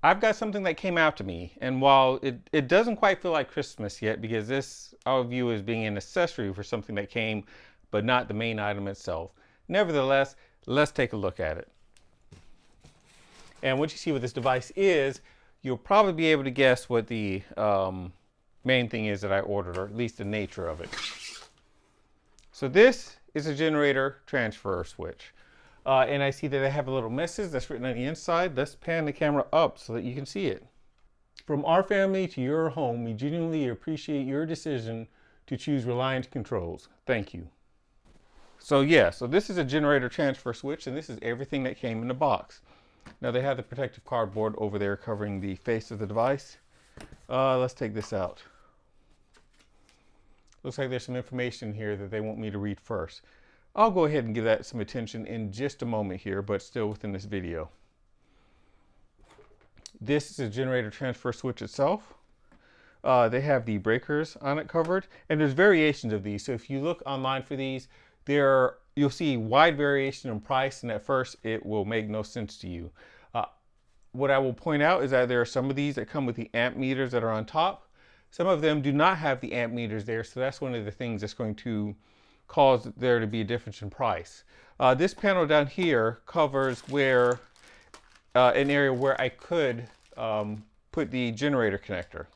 I've got something that came out to me, and while it doesn't quite feel like Christmas yet, because this I'll view as being an accessory for something that came, but not the main item itself. Nevertheless, let's take a look at it. And once you see what this device is, you'll probably be able to guess what the main thing is that I ordered, or at least the nature of it. So this is a generator transfer switch. And I see that I have a little message that's written on the inside. Let's pan the camera up so that you can see it. From our family to your home, we genuinely appreciate your decision to choose Reliance controls. Thank you. So this is a generator transfer switch, and this is everything that came in the box. Now they have the protective cardboard over there covering the face of the device. Let's take this out. Looks like there's some information here that they want me to read first. I'll go ahead and give that some attention in just a moment here, but still within this video. This is a generator transfer switch itself. They have the breakers on it covered, and there's variations of these. So if you look online for these, you'll see wide variation in price, and at first it will make no sense to you. What I will point out is that there are some of these that come with the amp meters that are on top. Some of them do not have the amp meters there, so that's one of the things that's going to cause there to be a difference in price. This panel down here covers where an area where I could put the generator connector.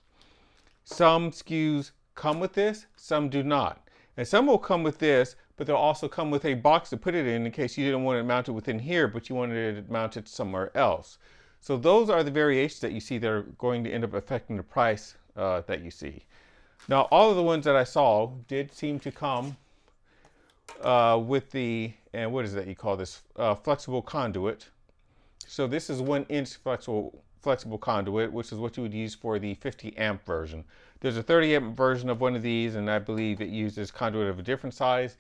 Some SKUs come with this, some do not. And some will come with this, but they'll also come with a box to put it in case you didn't want it mounted within here, but you wanted it mounted somewhere else. So those are the variations that you see that are going to end up affecting the price that you see. Now, all of the ones that I saw did seem to come with the, and what is that you call this, flexible conduit. So this is 1-inch flexible conduit, which is what you would use for the 50 amp version. There's a 30 amp version of one of these, and I believe it uses conduit of a different size.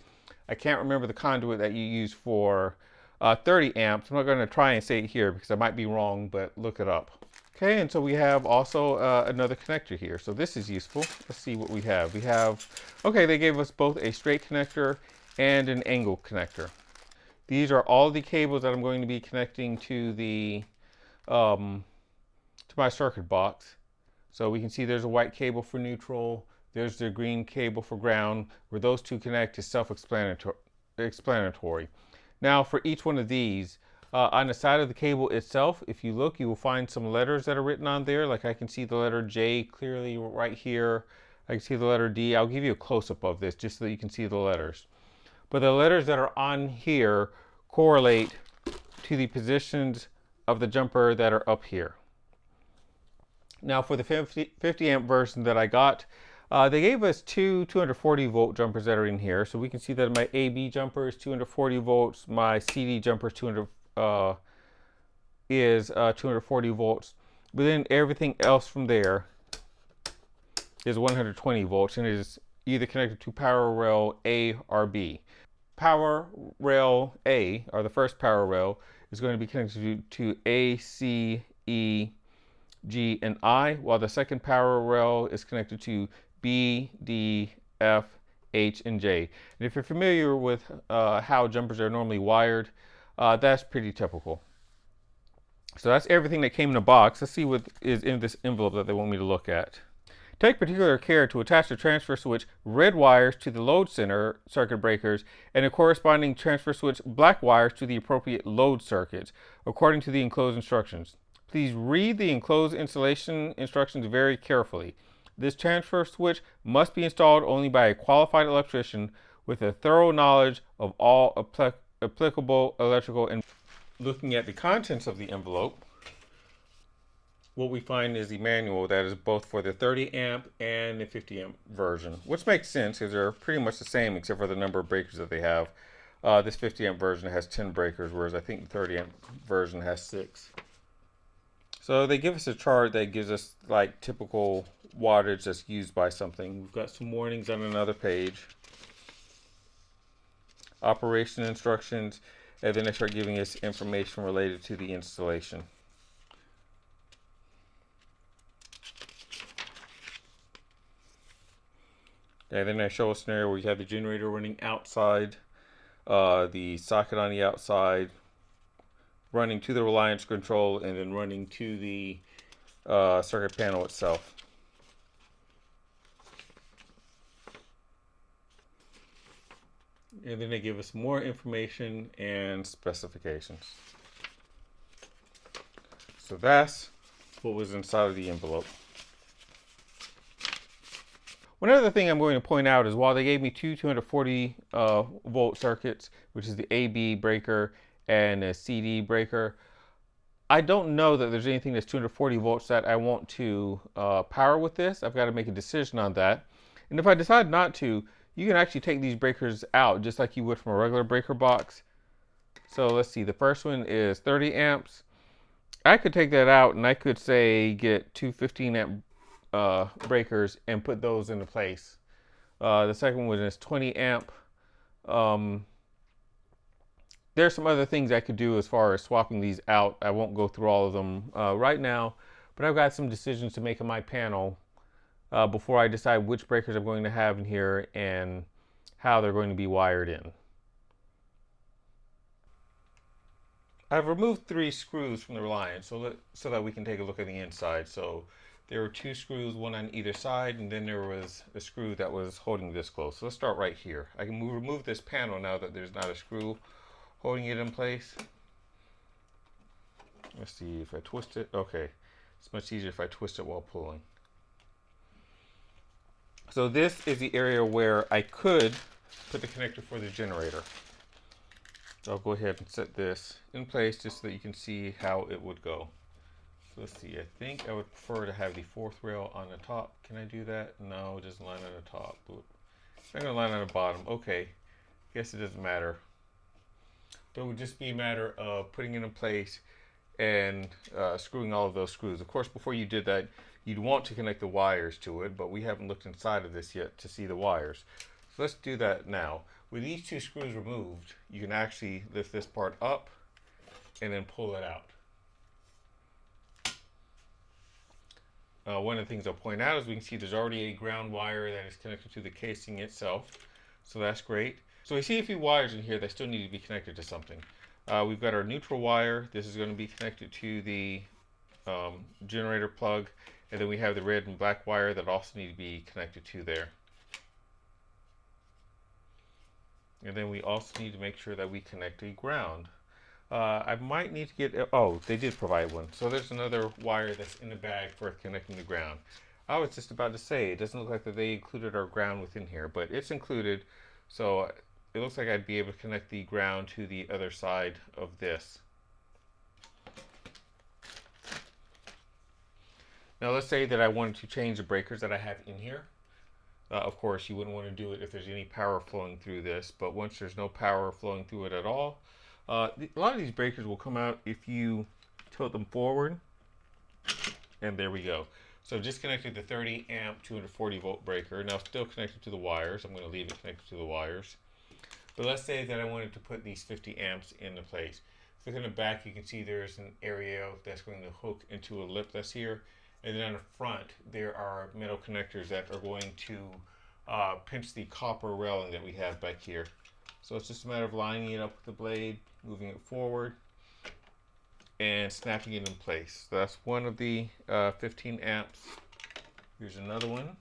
I can't remember the conduit that you use for 30 amps. I'm not going to try and say it here because I might be wrong, but look it up. Okay, and so we have also another connector here. So this is useful. Let's see what we have. Okay, they gave us both a straight connector and an angle connector. These are all the cables that I'm going to be connecting to the to my circuit box. So we can see there's a white cable for neutral. There's the green cable for ground. Where those two connect is self-explanatory. Now for each one of these, on the side of the cable itself, if you look, you will find some letters that are written on there. Like I can see the letter J clearly right here. I can see the letter D. I'll give you a close-up of this just so that you can see the letters. But the letters that are on here correlate to the positions of the jumper that are up here. Now for the 50 amp version that I got, they gave us two 240 volt jumpers that are in here. So we can see that my AB jumper is 240 volts, my CD jumper is 240 volts. But then everything else from there is 120 volts, and it is either connected to power rail A or B. Power rail A, or the first power rail, is going to be connected to A, C, E, G, and I, while the second power rail is connected to B, D, F, H, and J. And if you're familiar with how jumpers are normally wired, that's pretty typical. So that's everything that came in the box. Let's see what is in this envelope that they want me to look at. Take particular care to attach the transfer switch red wires to the load center circuit breakers and the corresponding transfer switch black wires to the appropriate load circuits, according to the enclosed instructions. Please read the enclosed installation instructions very carefully. This transfer switch must be installed only by a qualified electrician with a thorough knowledge of all applicable electrical. And looking at the contents of the envelope, what we find is the manual that is both for the 30 amp and the 50 amp version, which makes sense because they're pretty much the same except for the number of breakers that they have. This 50 amp version has 10 breakers, whereas I think the 30 amp version has 6. So they give us a chart that gives us like typical wattage that's used by something. We've got some warnings on another page, operation instructions, and then they start giving us information related to the installation. And then I show a scenario where you have the generator running outside, the socket on the outside, running to the Reliance control and then running to the circuit panel itself. And then they give us more information and specifications. So that's what was inside of the envelope. One other thing I'm going to point out is while they gave me two 240 volt circuits, which is the AB breaker and a CD breaker, I don't know that there's anything that's 240 volts that I want to power with this. I've got to make a decision on that. And if I decide not to, you can actually take these breakers out just like you would from a regular breaker box. So let's see, the first one is 30 amps. I could take that out and I could say get two 15 amp breakers and put those into place. The second one is 20 amp. There's some other things I could do as far as swapping these out. I won't go through all of them right now, but I've got some decisions to make on my panel before I decide which breakers I'm going to have in here and how they're going to be wired in. I've removed 3 screws from the Reliance so that we can take a look at the inside. So there were 2 screws, one on either side, and then there was a screw that was holding this close. So let's start right here. I can remove this panel now that there's not a screw holding it in place. Let's see if I twist it. Okay, it's much easier if I twist it while pulling. So this is the area where I could put the connector for the generator. I'll go ahead and set this in place just so that you can see how it would go. So let's see, I think I would prefer to have the 4th rail on the top. Can I do that? No, it doesn't line on the top. It's not going to line on the bottom. Okay, guess it doesn't matter. But it would just be a matter of putting it in place and screwing all of those screws. Of course, before you did that, you'd want to connect the wires to it, but we haven't looked inside of this yet to see the wires. So let's do that now. With these 2 screws removed, you can actually lift this part up and then pull it out. One of the things I'll point out is we can see there's already a ground wire that is connected to the casing itself. So that's great. So we see a few wires in here that still need to be connected to something. We've got our neutral wire. This is going to be connected to the generator plug. And then we have the red and black wire that also need to be connected to there. And then we also need to make sure that we connect a ground. I might need to get, oh, they did provide one. So there's another wire that's in the bag for connecting the ground. I was just about to say, it doesn't look like that they included our ground within here, but it's included. So it looks like I'd be able to connect the ground to the other side of this. Now let's say that I wanted to change the breakers that I have in here. Of course, you wouldn't want to do it if there's any power flowing through this, but once there's no power flowing through it at all, a lot of these breakers will come out if you tilt them forward, and there we go. So I've just connected the 30 amp 240 volt breaker. Now still connected to the wires. I'm going to leave it connected to the wires. But let's say that I wanted to put these 50 amps into place. Look in the back, you can see there's an area that's going to hook into a lip that's here. And then on the front, there are metal connectors that are going to pinch the copper railing that we have back here. So it's just a matter of lining it up with the blade, moving it forward, and snapping it in place. So that's one of the 15 amps. Here's another one.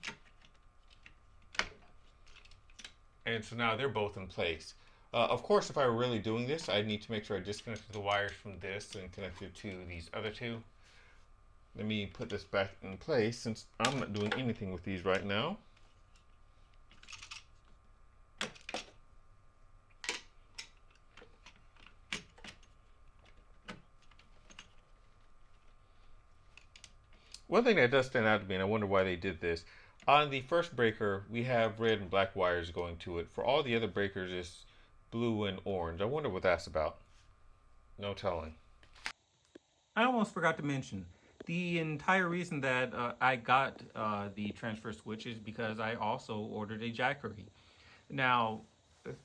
And so now they're both in place. Of course, if I were really doing this, I'd need to make sure I disconnected the wires from this and connected to these other 2. Let me put this back in place since I'm not doing anything with these right now. One thing that does stand out to me, and I wonder why they did this, on the first breaker, we have red and black wires going to it. For all the other breakers, it's blue and orange. I wonder what that's about. No telling. I almost forgot to mention, the entire reason that I got the transfer switch is because I also ordered a Jackery. Now,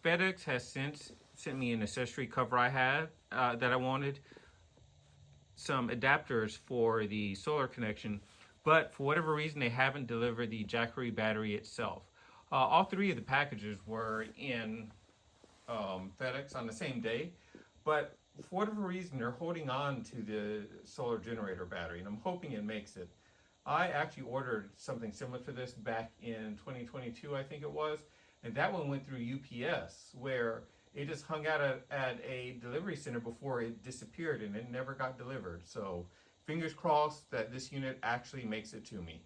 FedEx has since sent me an accessory cover I had that I wanted, some adapters for the solar connection, but for whatever reason they haven't delivered the Jackery battery itself. All 3 of the packages were in FedEx on the same day, but for whatever reason, they're holding on to the solar generator battery, and I'm hoping it makes it. I actually ordered something similar to this back in 2022, I think it was, and that one went through UPS, where it just hung out at a delivery center before it disappeared and it never got delivered. So, fingers crossed that this unit actually makes it to me.